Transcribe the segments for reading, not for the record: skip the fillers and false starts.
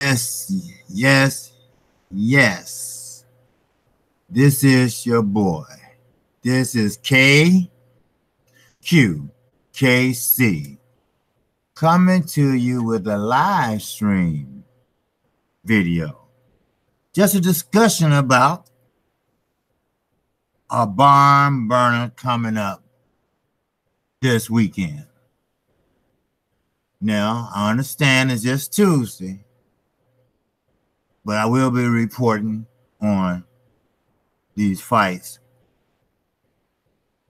Yes, yes, yes. This is your boy. This is KQKC coming to you with a live stream video. Just a discussion about a barn burner coming up this weekend. Now, I understand it's just Tuesday, but I will be reporting on these fights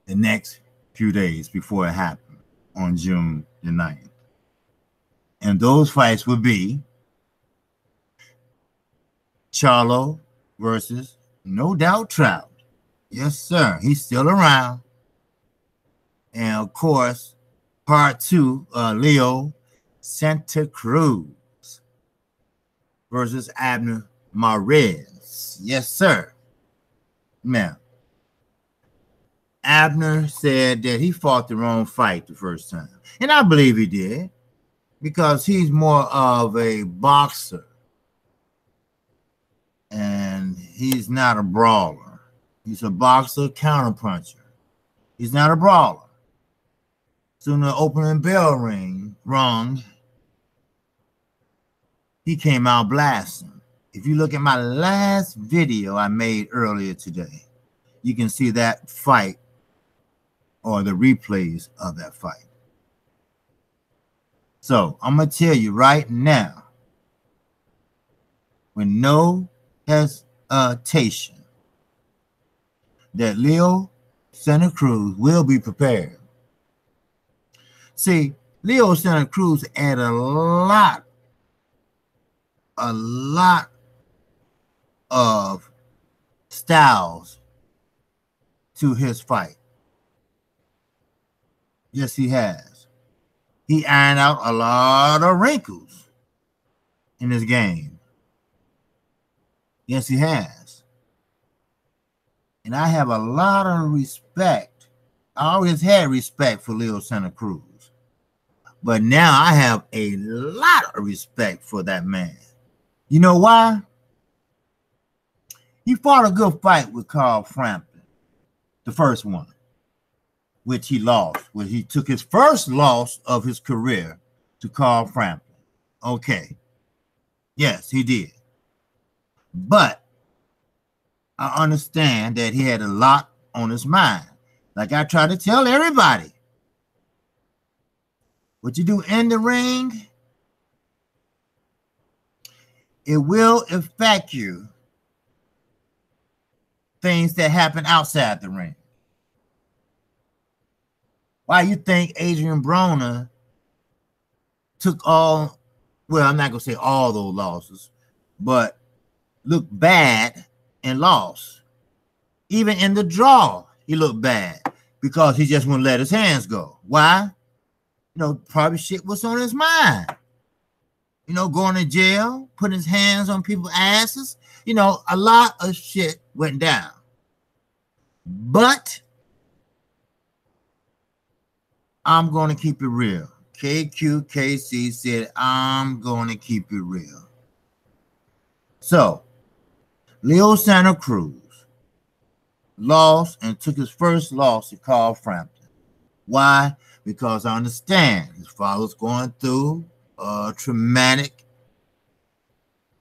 the next few days before it happens on June the 9th. And those fights will be Charlo versus, no doubt, Trout. Yes, sir. He's still around. And, of course, part 2, Leo Santa Cruz versus Abner Mares. Yes, sir. Now, Abner said that he fought the wrong fight the first time. And I believe he did, because he's more of a boxer. And he's not a brawler. He's a boxer counterpuncher. He's not a brawler. Soon the opening bell rung, he came out blasting. If you look at my last video I made earlier today, you can see that fight or the replays of that fight. So I'm going to tell you right now, with no hesitation, that Leo Santa Cruz will be prepared. See, Leo Santa Cruz had a lot of styles to his fight. Yes, he has. He ironed out a lot of wrinkles in his game. Yes, he has. And I have a lot of respect. I always had respect for Leo Santa Cruz. But now I have a lot of respect for that man. You know why? He fought a good fight with Carl Frampton, the first one, which he lost, where he took his first loss of his career to Carl Frampton. Okay. Yes, he did. But I understand that he had a lot on his mind. Like I try to tell everybody, what you do in the ring, it will affect you things that happen outside the ring. Why you think Adrian Broner took all, well, I'm not going to say all those losses, but looked bad and lost. Even in the draw, he looked bad because he just wouldn't let his hands go. Why? You know, probably shit was on his mind. You know, going to jail, putting his hands on people's asses. You know, a lot of shit went down. But I'm going to keep it real. KQKC said, I'm going to keep it real. So, Leo Santa Cruz lost and took his first loss to Carl Frampton. Why? Because I understand his father's going through a traumatic,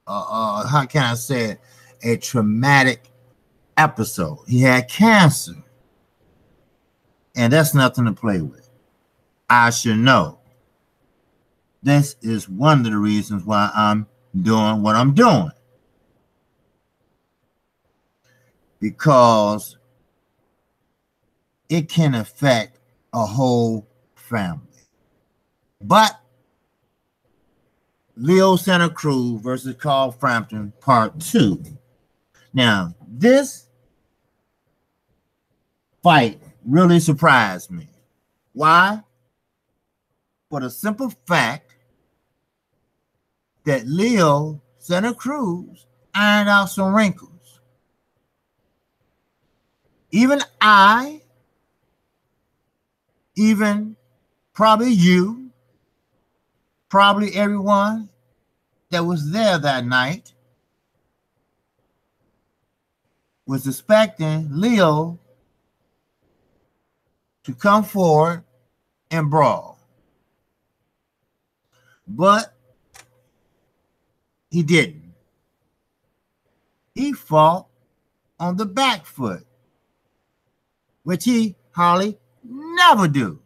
how can I say it? A traumatic episode. He had cancer. And that's nothing to play with. I should know. This is one of the reasons why I'm doing what I'm doing. Because it can affect a whole family. But Leo Santa Cruz versus Carl Frampton, part 2. Now, this fight really surprised me. Why? For the simple fact that Leo Santa Cruz ironed out some wrinkles. Even I, even probably you, probably everyone that was there that night was expecting Leo to come forward and brawl. But he didn't. He fought on the back foot, which he hardly never do.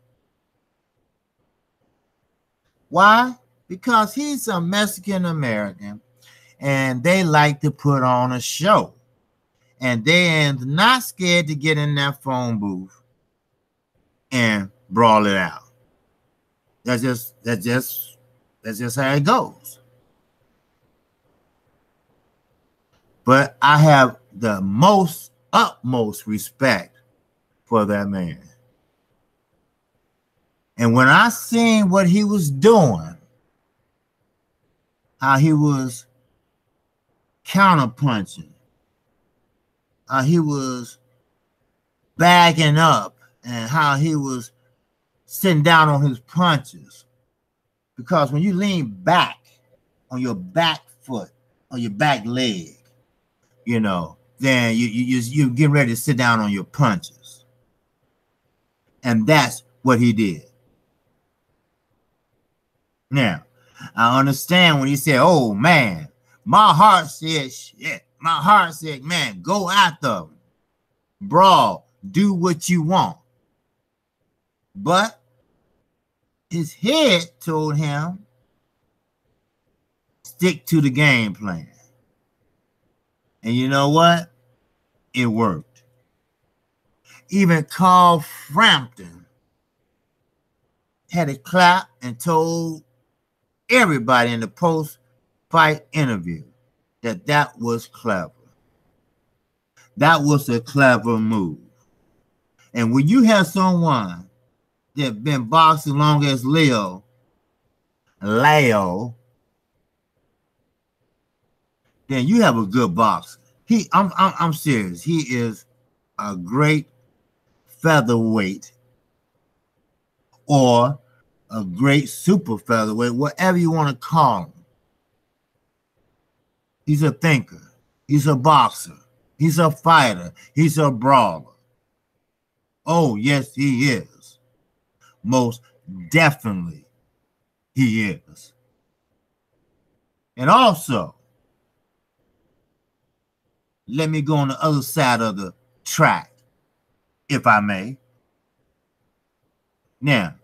Why? Because he's a Mexican American and they like to put on a show. And they are not scared to get in that phone booth and brawl it out. That's just how it goes. But I have the utmost respect for that man. And when I seen what he was doing, how he was counterpunching, how he was backing up, and how he was sitting down on his punches. Because when you lean back on your back foot, on your back leg, then you get ready to sit down on your punches. And that's what he did. Now, I understand when he said, oh, man, my heart said shit. My heart said, man, go after him. Brawl, do what you want. But his head told him, stick to the game plan. And you know what? It worked. Even Carl Frampton had a clap and told everybody in the post-fight interview that was clever. That was a clever move. And when you have someone that been boxing long as Leo, then you have a good boxer. I'm serious. He is a great featherweight or a great super featherweight, whatever you want to call him. He's a thinker. He's a boxer. He's a fighter. He's a brawler. Oh, yes, he is. Most definitely he is. And also, let me go on the other side of the track, if I may. Now,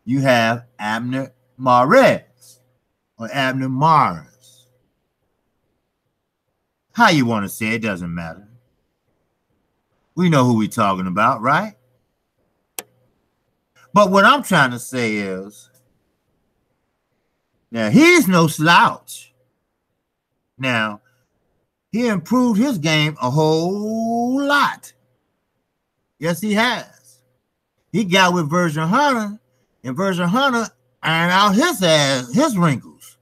you have Abner Mares or Abner Mares. How you want to say it doesn't matter. We know who we're talking about, right? But what I'm trying to say is, now he's no slouch. Now, he improved his game a whole lot. Yes, he has. He got with Virgin Hunter, and Virgin Hunter ironed out his wrinkles.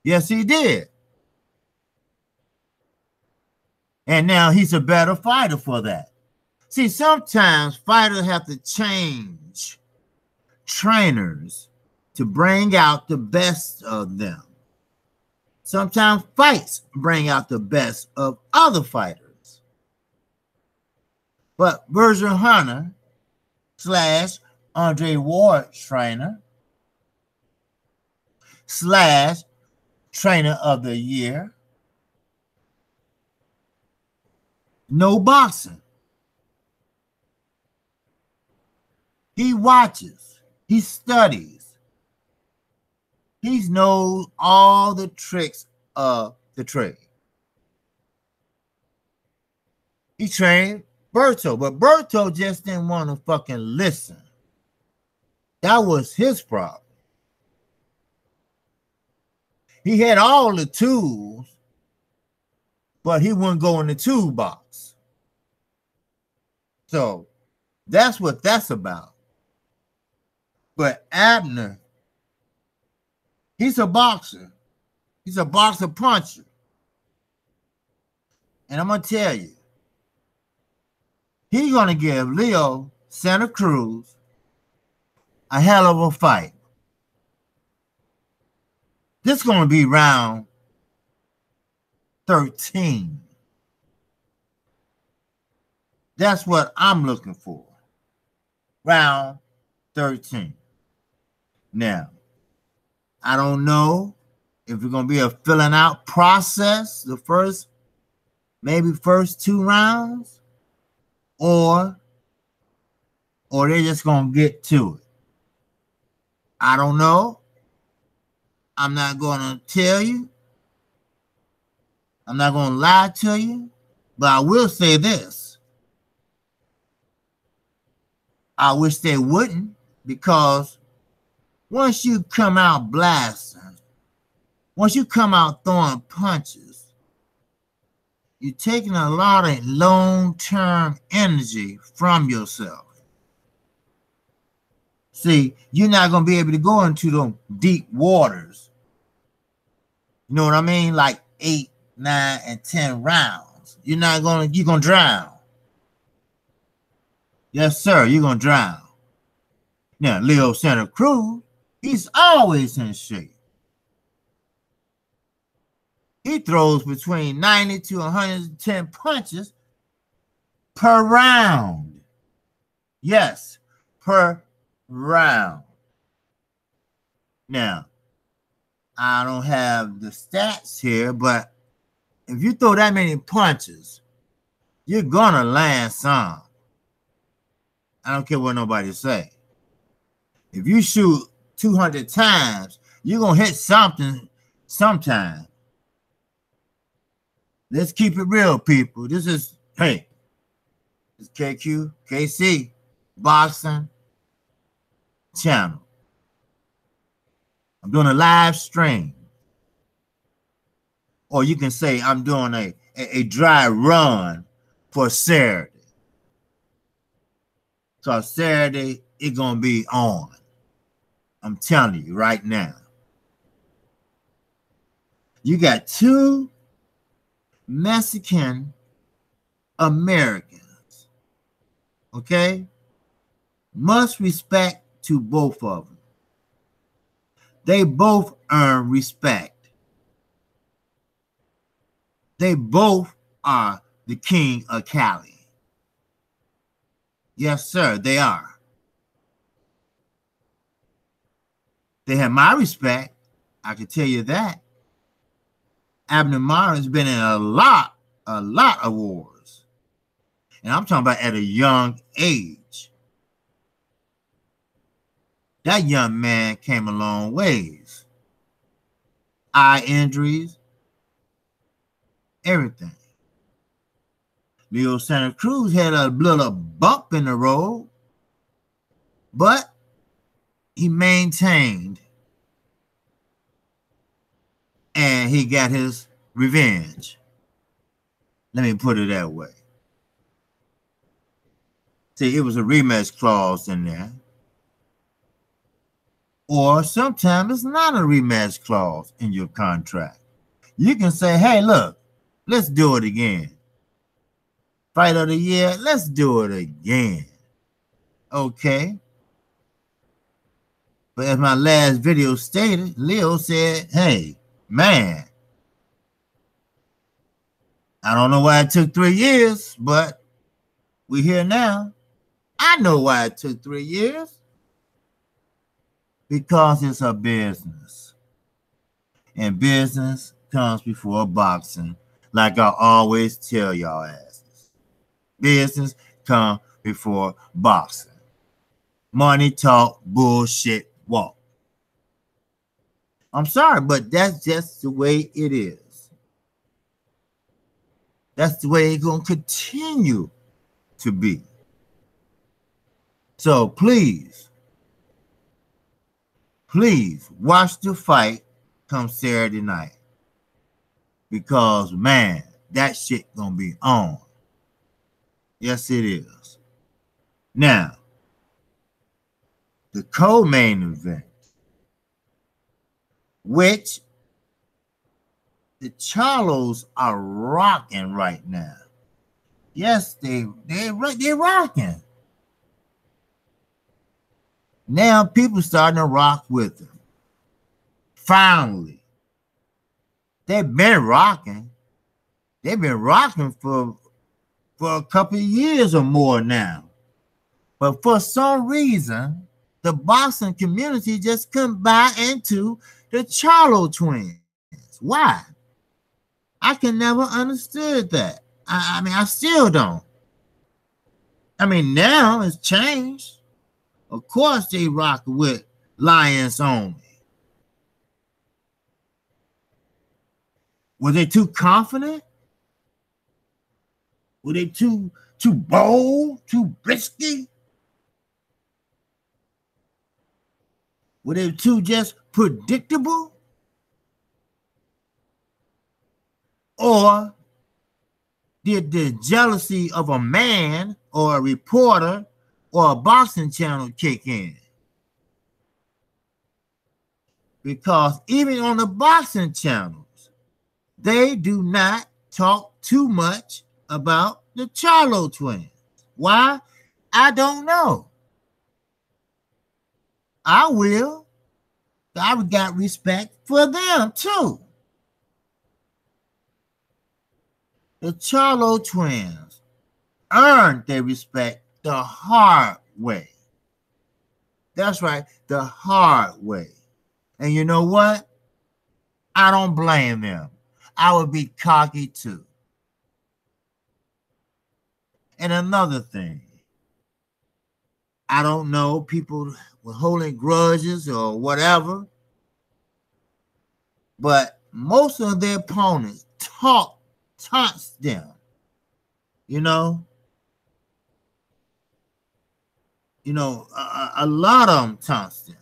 Yes, he did. And now he's a better fighter for that. See, sometimes fighters have to change trainers to bring out the best of them. Sometimes fights bring out the best of other fighters. But Virgin Hunter / Andre Ward trainer / trainer of the year, no boxing. He watches. He studies. He knows all the tricks of the trade. He trained Berto, but Berto just didn't want to fucking listen. That was his problem. He had all the tools, but he wouldn't go in the toolbox. So that's what that's about. But Abner, he's a boxer. He's a boxer puncher. And I'm going to tell you, he's going to give Leo Santa Cruz a hell of a fight. This is going to be round 13. That's what I'm looking for. Round 13. Now, I don't know if it's going to be a filling out process, the first 2 rounds, or they're just going to get to it. I don't know. I'm not going to tell you. I'm not going to lie to you, but I will say this. I wish they wouldn't, because once you come out blasting, once you come out throwing punches, you're taking a lot of long-term energy from yourself. See, you're not going to be able to go into the deep waters. You know what I mean? Like 8, 9, and 10 rounds. You're going to drown. Yes, sir, you're going to drown. Now, Leo Santa Cruz, he's always in shape. He throws between 90 to 110 punches per round. Yes, per round. Now, I don't have the stats here, but if you throw that many punches, you're going to land some. I don't care what nobody say. If you shoot 200 times, you're going to hit something sometime. Let's keep it real, people. This is KQKC Boxing Channel. I'm doing a live stream. Or you can say I'm doing a dry run for Saturday. So Saturday, it's going to be on. I'm telling you right now. You got 2 Mexican Americans. Okay? Much respect to both of them. They both earn respect. They both are the king of Cali. Yes, sir, they are. They have my respect. I can tell you that. Abner Mara's been in a lot of wars. And I'm talking about at a young age. That young man came a long ways. Eye injuries, everything. Leo Santa Cruz had a little bump in the road, but he maintained and he got his revenge. Let me put it that way. See, it was a rematch clause in there. Or sometimes it's not a rematch clause in your contract. You can say, hey, look, let's do it again. Fight of the year, let's do it again. Okay. But as my last video stated, Leo said, hey, man, I don't know why it took 3 years, but we're here now. I know why it took 3 years. Because it's a business. And business comes before boxing, like I always tell y'all asses. Business comes before boxing. Money talk, bullshit walk. I'm sorry, but that's just the way it is. That's the way it's going to continue to be. So please watch the fight come Saturday night. Because, man, that shit going to be on. Yes, it is. Now, the co-main event, which the Charlos are rocking right now. Yes, they're rocking. Now people starting to rock with them. Finally, They've been rocking. They've been rocking for a couple of years or more now. But for some reason, the boxing community just couldn't buy into the Charlo twins. Why? I can never understood that. I mean, I still don't. I mean, now it's changed. Of course, they rock with Lions only. Were they too confident? Were they too bold, too risky? Were they too just predictable? Or did the jealousy of a man or a reporter or a boxing channel kick in? Because even on the boxing channels, they do not talk too much about the Charlo twins. Why? I don't know. I will. I've got respect for them too. The Charlo twins earned their respect the hard way. That's right, the hard way. And you know what? I don't blame them. I would be cocky too. And another thing, I don't know, people were holding grudges or whatever, but most of their opponents taunts them, you know. A lot of them taunts them.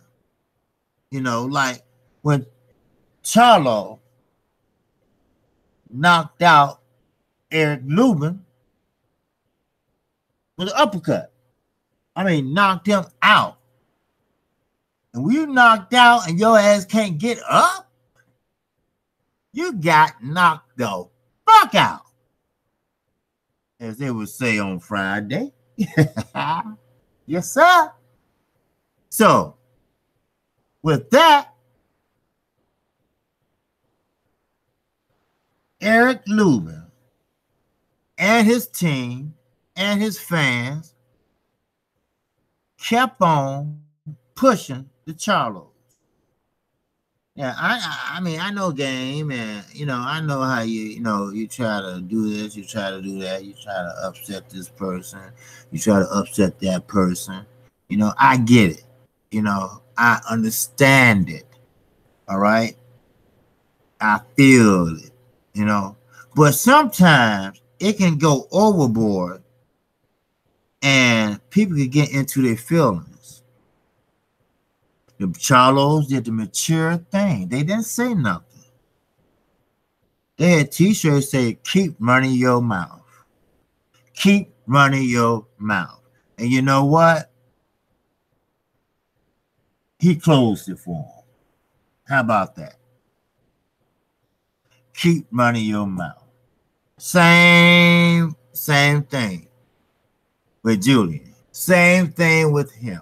Like when Charlo knocked out Eric Lubin with an uppercut. I mean, knocked him out. And when you knocked out and your ass can't get up, you got knocked the fuck out, as they would say on Friday. Yes, sir. So, with that, Eric Lubin and his team and his fans kept on pushing the Charlos. Yeah, I mean, I know game, and I know how you try to do this, you try to do that, you try to upset this person, you try to upset that person. I get it. I understand it. All right. I feel it, but sometimes it can go overboard and people can get into their feelings. The Charlos did the mature thing. They didn't say nothing. They had t-shirts say, keep running your mouth. Keep running your mouth. And you know what? He closed it for him. How about that? Keep running your mouth. Same thing with Julian. Same thing with him.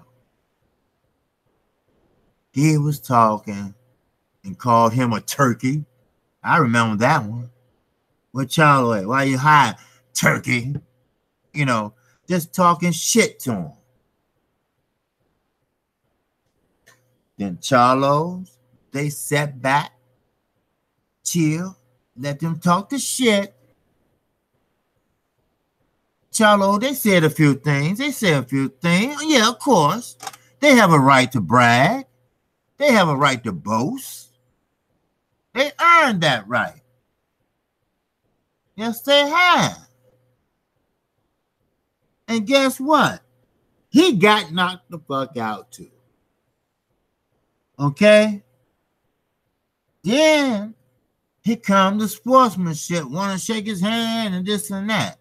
He was talking and called him a turkey. I remember that one. What y'all at? Why you hiding, turkey? Just talking shit to him. Then Charlos, they sat back, chill, let them talk the shit. Charlo, they said a few things. Yeah, of course. They have a right to brag. They have a right to boast. They earned that right. Yes, they have. And guess what? He got knocked the fuck out too. Okay? Then here comes the sportsmanship, want to shake his hand and this and that.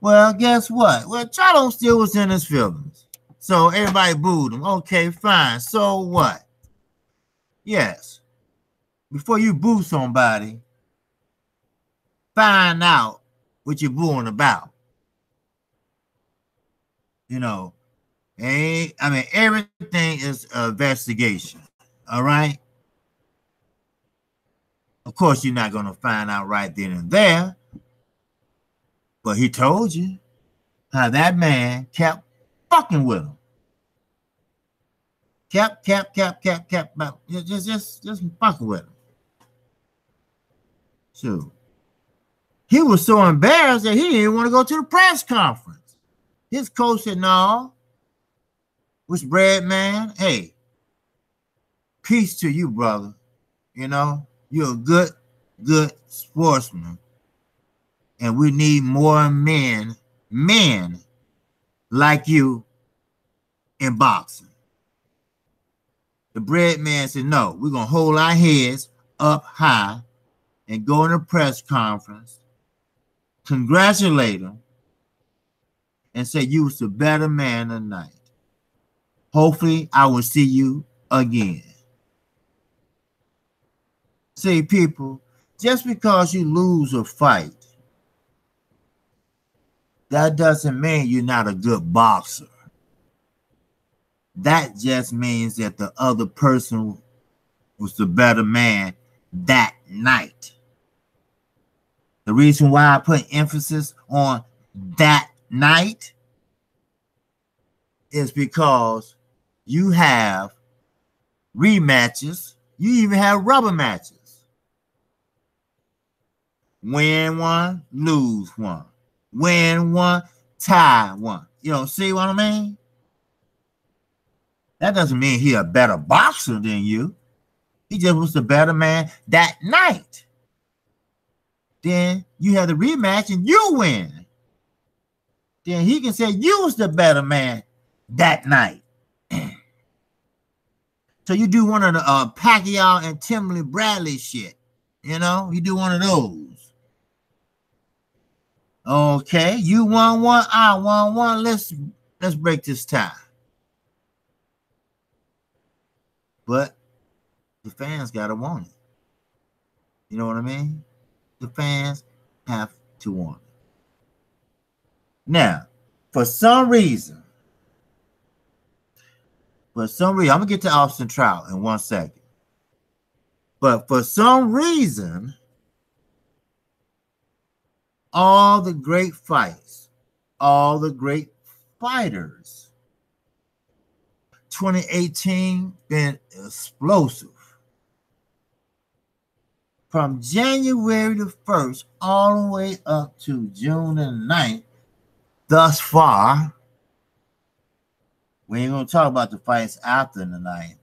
Well, guess what? Well, Charlo still was in his feelings. So everybody booed him. Okay, fine. So what? Yes. Before you boo somebody, find out what you're booing about. Everything is an investigation. All right? Of course, you're not going to find out right then and there, but he told you how that man kept fucking with him. Kept, just fucking with him. So he was so embarrassed that he didn't even want to go to the press conference. His coach said, no, which bread man, hey, peace to you, brother. You know, you're a good sportsman. And we need more men like you in boxing. The bread man said, no, we're going to hold our heads up high and go in a press conference, congratulate him, and say you was the better man tonight. Hopefully, I will see you again. See, people, just because you lose a fight, that doesn't mean you're not a good boxer. That just means that the other person was the better man that night. The reason why I put emphasis on that night is because you have rematches. You even have rubber matches. Win one, lose one. Win one, tie one. You know, see what I mean? That doesn't mean he's a better boxer than you. He just was the better man that night. Then you have the rematch and you win. Then he can say you was the better man that night. So you do one of the Pacquiao and Timberlake Bradley shit. You know, you do one of those. Okay, you won one, I won one. Let's break this tie. But the fans gotta want it. You know what I mean? The fans have to want it. Now, for some reason, I'm gonna get to Austin Trout in 1 second. But for some reason, all the great fights, all the great fighters, 2018 been explosive. From January the 1st all the way up to June the 9th, thus far, we ain't gonna talk about the fights after the 9th.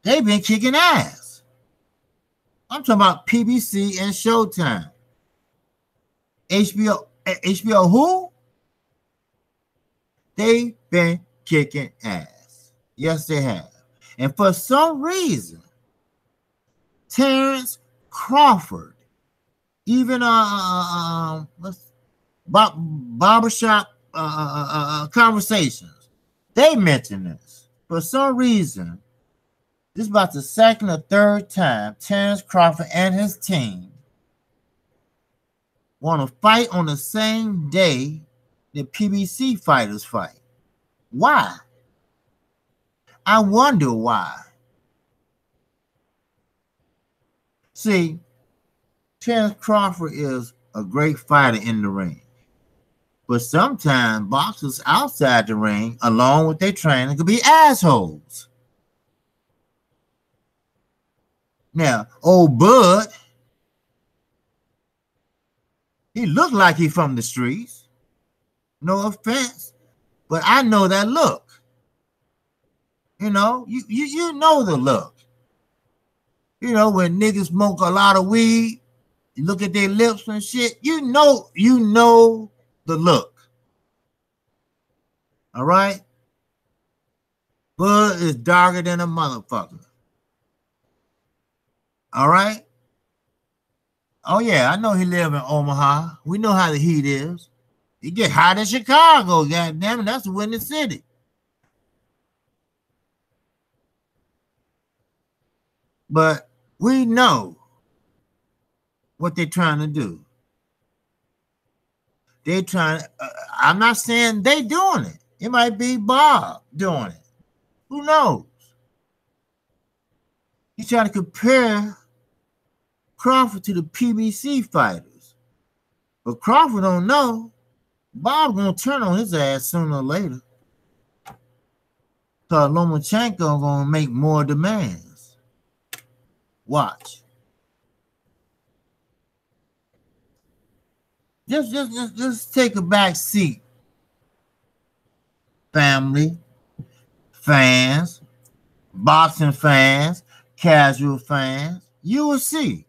They've been kicking ass. I'm talking about PBC and Showtime. HBO who? They've been kicking ass. Yes, they have. And for some reason, Terrence Crawford, even barbershop conversations, they mentioned this. For some reason, this is about the second or third time Terrence Crawford and his team want to fight on the same day that PBC fighters fight. Why? I wonder why. See, Terrence Crawford is a great fighter in the ring. But sometimes boxers outside the ring, along with their training, could be assholes. Now, old Bud, he looked like he from the streets. No offense, but I know that look. You know, you know the look. You know, when niggas smoke a lot of weed, you look at their lips and shit, you know the look. All right? Bud is darker than a motherfucker. All right? Oh, yeah, I know he live in Omaha. We know how the heat is. It get hot in Chicago, goddammit. That's the windy city. But we know what they're trying to do. They're trying, I'm not saying they doing it. It might be Bob doing it. Who knows? He tried to compare Crawford to the PBC fighters. But Crawford don't know Bob's gonna turn on his ass sooner or later. Cause Lomachenko gonna make more demands. Watch. Just take a back seat. Family, fans, boxing fans, casual fans. You will see.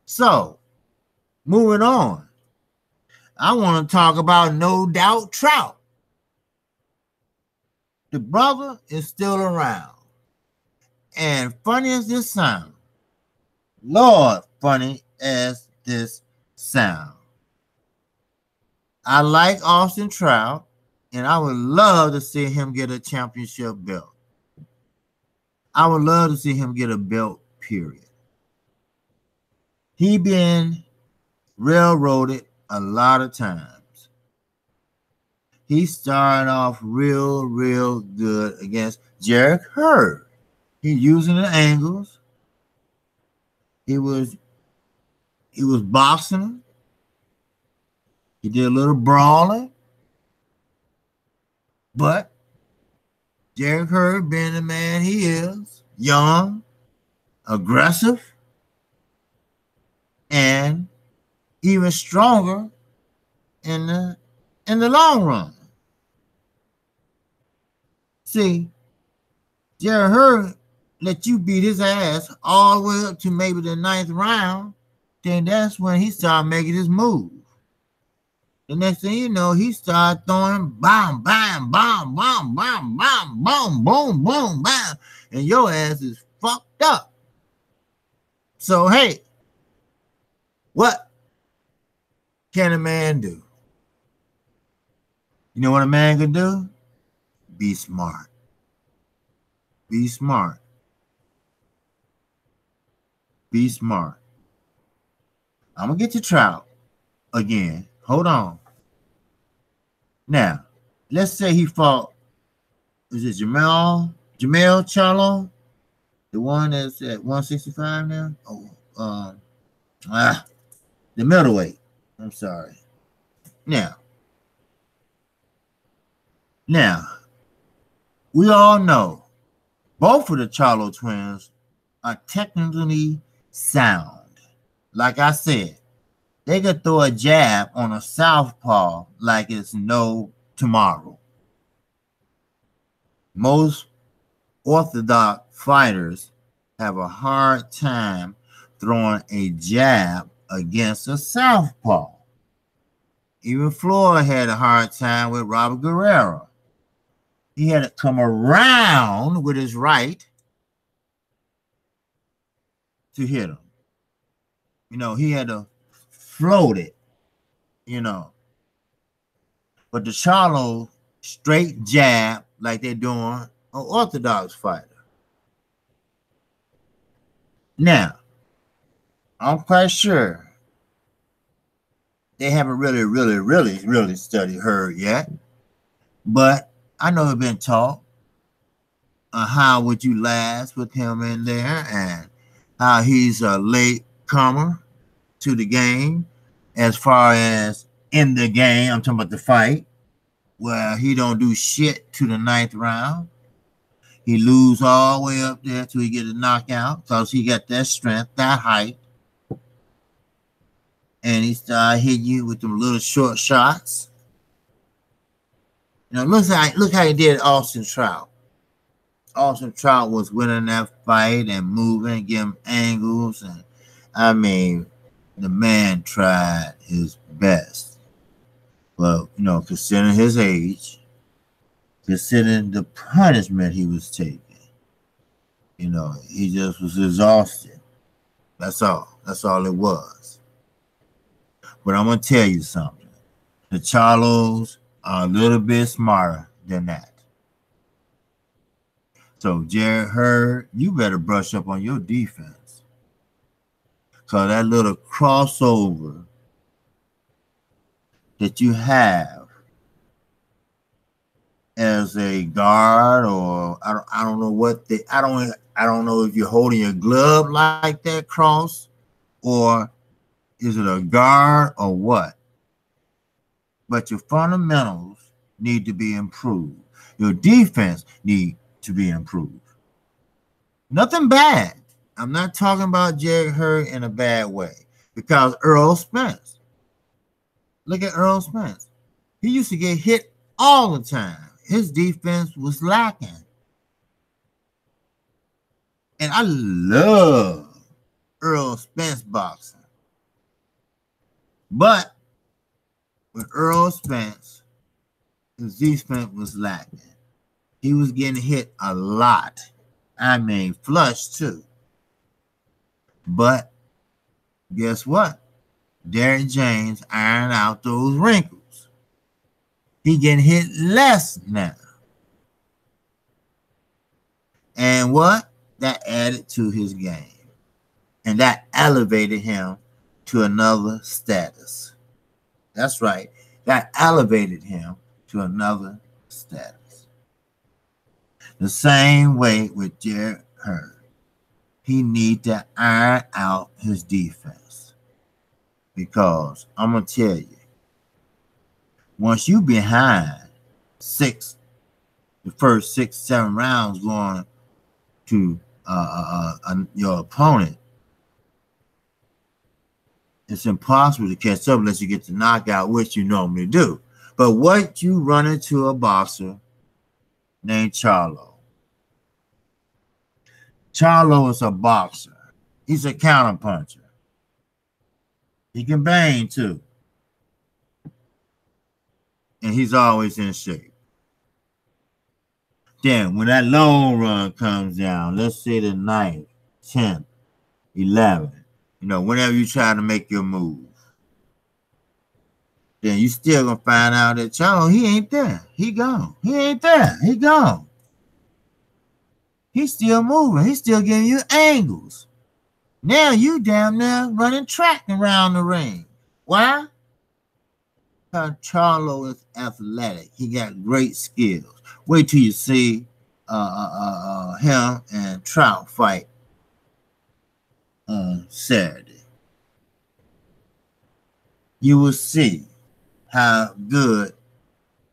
So, moving on. I want to talk about No Doubt Trout. The brother is still around. And funny as this sounds, Lord, funny as this sounds, I like Austin Trout, and I would love to see him get a championship belt. I would love to see him get a belt, period. He been railroaded a lot of times. He started off real good against Jarek Hurd. He using the angles. He was boxing him. He did a little brawling. But Jarek Hurd, being the man he is, young, aggressive, and even stronger in the long run. See, Jarek Hurd let you beat his ass all the way up to maybe the 9th round, then that's when he started making his move. The next thing you know, he started throwing bomb, bam, bomb, bomb, bomb, bomb, boom, boom, boom, bam, and your ass is fucked up. So, hey, what can a man do? You know what a man can do? Be smart. Be smart. Be smart. I'm going to get to Trout again. Hold on. Now, let's say he fought, is it Jamel Charlo? The one that's at 165 now? The middleweight. I'm sorry. Now, we all know both of the Charlo twins are technically sound. Like I said, they could throw a jab on a southpaw like it's no tomorrow. Most orthodox fighters have a hard time throwing a jab against a southpaw. Even Floyd had a hard time with Robert Guerrero. He had to come around with his right to hit him. You know, he had to float it, you know. But the Charlo straight jab like they're doing an orthodox fighter. Now, I'm quite sure they haven't really studied Hurd yet. But I know it's been taught how would you last with him in there and how he's a late comer to the game as far as in the game. I'm talking about the fight where he don't do shit to the 9th round. He lose all the way up there till he get a knockout because he got that strength, that height. And he started hitting you with them little short shots. You know, look how he did Austin Trout. Austin Trout was winning that fight and moving, giving angles. And I mean, the man tried his best. But, you know, considering his age, considering the punishment he was taking, you know, he just was exhausted. That's all. That's all it was. But I'm going to tell you something. The Charlos are a little bit smarter than that. So, Jarek Hurd, you better brush up on your defense. Because that little crossover that you have as a guard, or I don't know what they I don't know if you're holding your glove like that cross, or is it a guard or what? But your fundamentals need to be improved. Your defense need to be improved. Nothing bad. I'm not talking about Jerry Hurd in a bad way, because Earl Spence. Look at Earl Spence. He used to get hit all the time. His defense was lacking. And I love Earl Spence boxing. But with Earl Spence, his defense was lacking. He was getting hit a lot. I mean, flush too. But guess what? Derrick James ironed out those wrinkles. He getting hit less now. And what? That added to his game. And that elevated him to another status. That's right. That elevated him to another status. The same way with Jerry Hurd. He need to iron out his defense. Because I'm going to tell you, once you behind the first 6, 7 rounds going to your opponent, it's impossible to catch up unless you get the knockout, which you normally do. But what you run into a boxer named Charlo. Charlo is a boxer. He's a counterpuncher. He can bang too. And he's always in shape. Then when that long run comes down, let's say the 9th, 10th, 11th, whenever you try to make your move, then you still gonna find out that Charlo, he ain't there. He gone. He ain't there. He gone. He's still moving. He's still giving you angles. Now you damn near running track around the ring. Why? Because Charlo is athletic. He got great skills. Wait till you see him and Trout fight on Saturday. You will see how good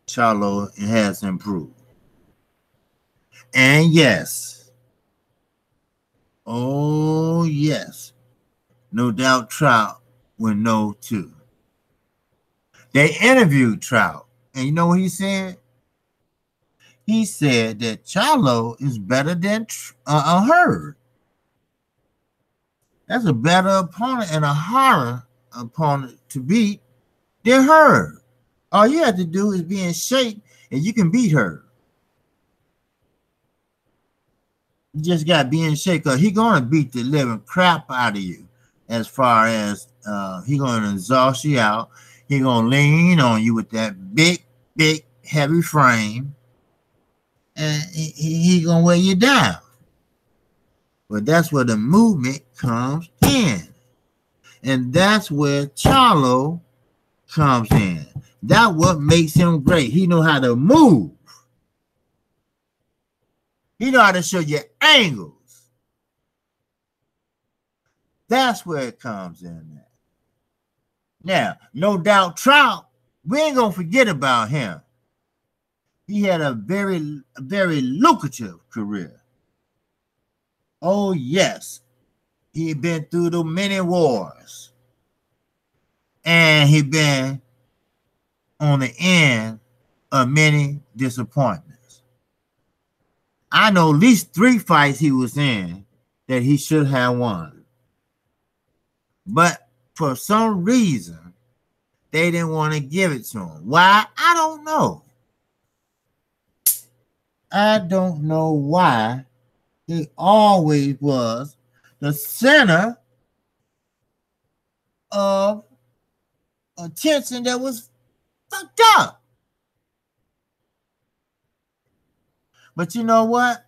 Charlo has improved. And yes, oh yes, no doubt Trout will know too. They interviewed Trout, and you know what he said? He said that Charlo is better than Hurd. That's a better opponent and a harder opponent to beat than Hurd. All you have to do is be in shape, and you can beat Hurd. You just got to be in shape, because he's going to beat the living crap out of you, as far as he's going to exhaust you out. He's going to lean on you with that big, heavy frame, and he's going to weigh you down. But that's where the movement comes in. And that's where Charlo comes in. That's what makes him great. He know how to move. He know how to show you angles. That's where it comes in. Now, no doubt Trout, we ain't going to forget about him. He had a very lucrative career. Oh, yes. He had been through the many wars. And he been on the end of many disappointments. I know at least 3 fights he was in that he should have won. But for some reason, they didn't want to give it to him. Why? I don't know. I don't know why he always was the center of attention that was fucked up. But you know what?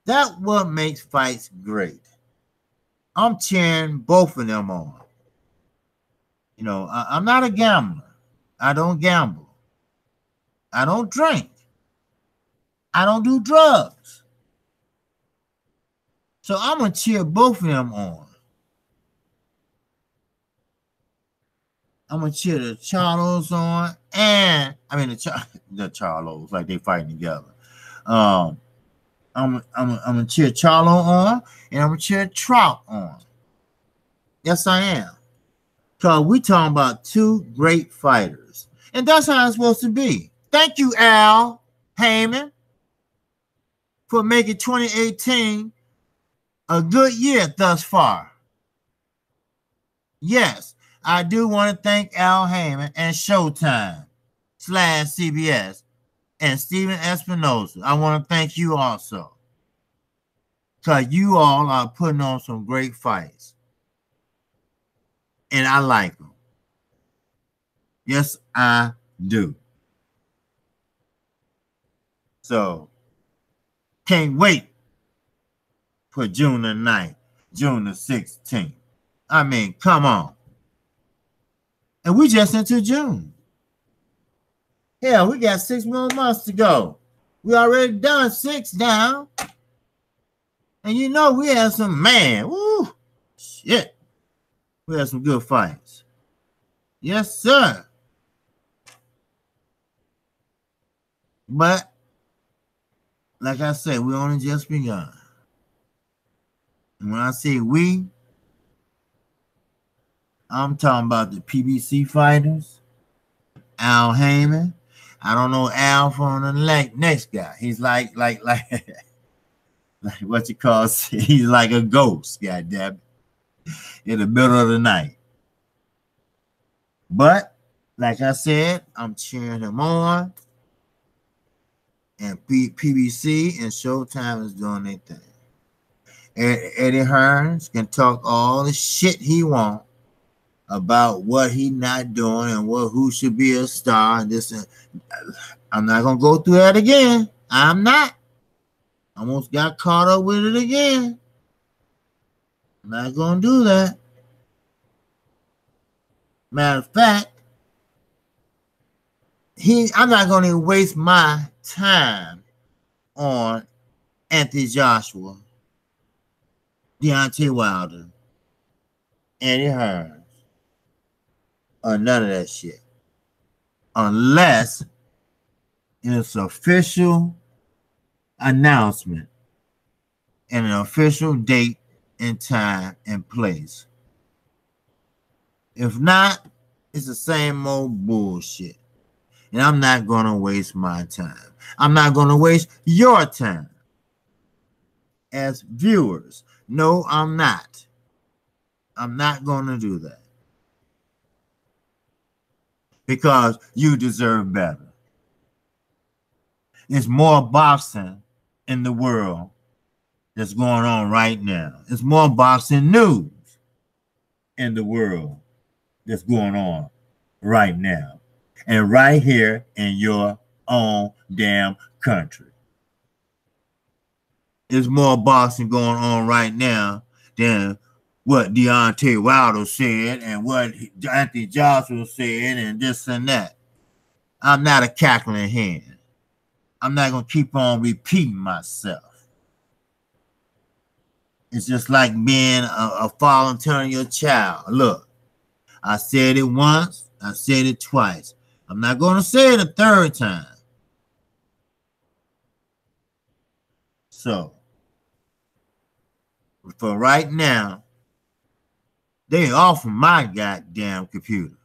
That's what makes fights great. I'm cheering both of them on. I'm not a gambler. I don't gamble. I don't drink. I don't do drugs. So I'm going to cheer both of them on. I'm going to cheer the Charlos on, and I mean the Charlos, like they fighting together. I'm gonna cheer Charlo on, and I'm gonna cheer Trout on. Yes, I am. Because we talking about two great fighters, and that's how it's supposed to be. Thank you, Al Heyman, for making 2018 a good year thus far. Yes, I do want to thank Al Heyman and Showtime / CBS and Steven Espinosa. I want to thank you also, because you all are putting on some great fights, and I like them. Yes, I do. So, can't wait for June the 9th, June the 16th. I mean, come on. And we just into June. Hell, we got 6 more months to go. We already done 6 down. And you know we had some, man, woo, shit. We had some good fights. Yes, sir. But, like I said, we only just begun. And when I say we, I'm talking about the PBC fighters, Al Heyman. I don't know Al from the next guy. He's like what you call, he's like a ghost, goddamn it, in the middle of the night. But, like I said, I'm cheering him on. And PBC and Showtime is doing their thing. Eddie Hearns can talk all the shit he wants about what he not doing and who should be a star. And this, I'm not gonna go through that again. I'm not. Almost got caught up with it again. I'm not gonna do that. Matter of fact, I'm not gonna waste my time on Anthony Joshua, Deontay Wilder, Eddie Hearns, or none of that shit, unless it's official announcement and an official date and time and place. If not, it's the same old bullshit. And I'm not going to waste my time. I'm not going to waste your time as viewers. No, I'm not. I'm not going to do that. Because you deserve better. There's more boxing in the world that's going on right now. There's more boxing news in the world that's going on right now. And right here in your own damn country. There's more boxing going on right now than what Deontay Wilder said and what Anthony Joshua said and this and that. I'm not a cackling hen. I'm not going to keep on repeating myself. It's just like being a father and telling your child, look, I said it once, I said it twice. I'm not going to say it a third time. So, for right now, they off of my goddamn computer.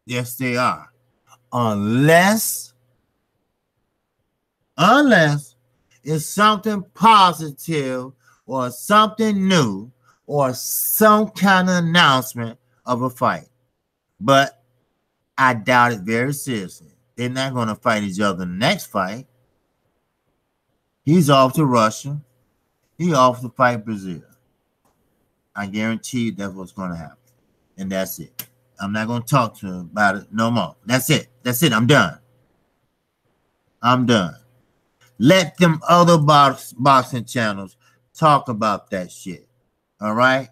Yes, they are. Unless it's something positive or something new or some kind of announcement of a fight. But I doubt it very seriously. They're not going to fight each other next fight. He's off to Russia. He's off to fight Brazil. I guarantee that's what's going to happen. And that's it. I'm not going to talk to him about it no more. That's it. That's it. I'm done. I'm done. Let them other boxing channels talk about that shit. All right?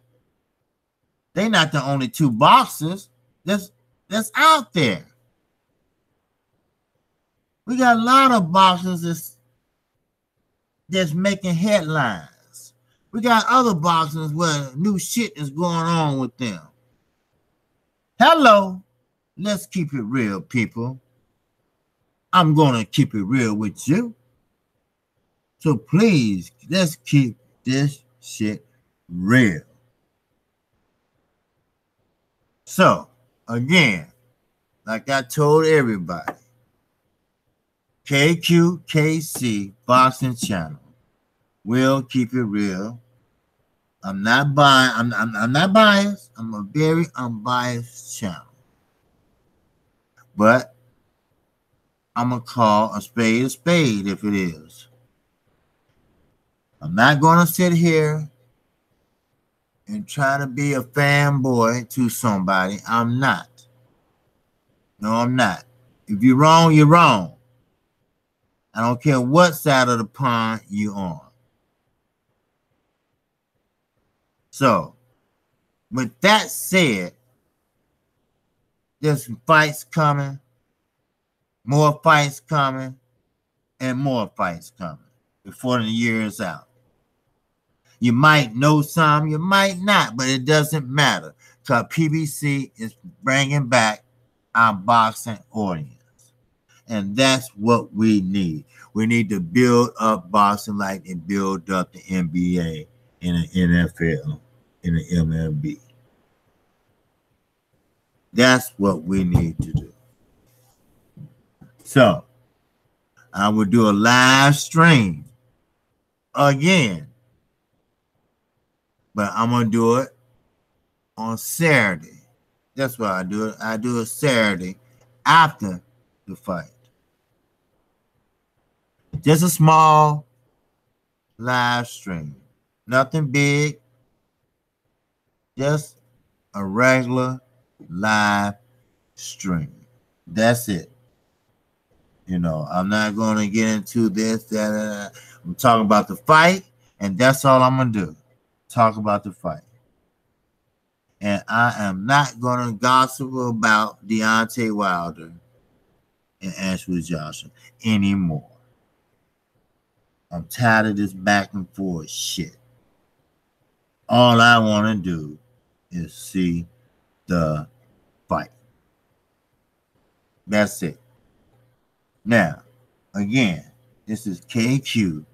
They're not the only two boxers that's out there. We got a lot of boxers that's making headlines. We got other boxers where new shit is going on with them. Hello, let's keep it real, people. I'm gonna keep it real with you. So please, let's keep this shit real. So, again, like I told everybody, KQKC Boxing Channel will keep it real. I'm not biased. I'm a very unbiased channel. But I'm going to call a spade if it is. I'm not going to sit here and try to be a fanboy to somebody. I'm not. No, I'm not. If you're wrong, you're wrong. I don't care what side of the pond you're on. So, with that said, there's some fights coming, more fights coming, and more fights coming before the year is out. You might know some, you might not, but it doesn't matter because PBC is bringing back our boxing audience. And that's what we need. We need to build up boxing like they build up the NBA and the NFL and the MLB. That's what we need to do. So, I will do a live stream again. But I'm going to do it on Saturday. That's why I do it. I do it Saturday after the fight. Just a small live stream. Nothing big. Just a regular live stream. That's it. You know, I'm not going to get into this, that. I'm talking about the fight, and that's all I'm going to do. Talk about the fight. And I am not going to gossip about Deontay Wilder and Ashley Johnson anymore. I'm tired of this back and forth shit. All I want to do is see the fight. That's it. Now, again, this is KQKC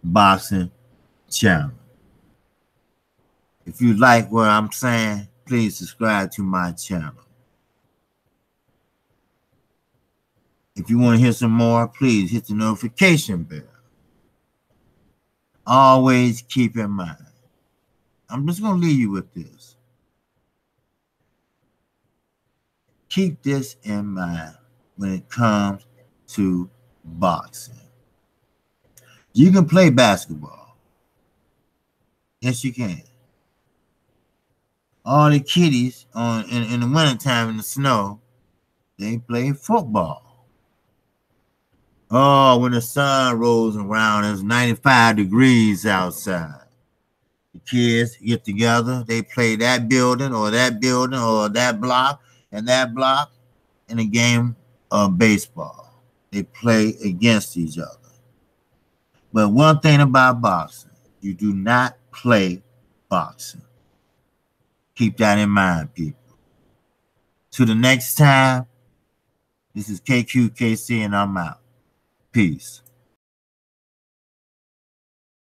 Boxing Channel. If you like what I'm saying, please subscribe to my channel. If you want to hear some more, please hit the notification bell. Always keep in mind. I'm just going to leave you with this. Keep this in mind when it comes to boxing. You can play basketball. Yes, you can. All the kiddies in the wintertime in the snow, they play football. Oh, when the sun rolls around, it's 95 degrees outside. The kids get together, they play that building or that block and that block in a game of baseball. They play against each other. But one thing about boxing, you do not play boxing. Keep that in mind, people. Till the next time, this is KQKC and I'm out. Peace.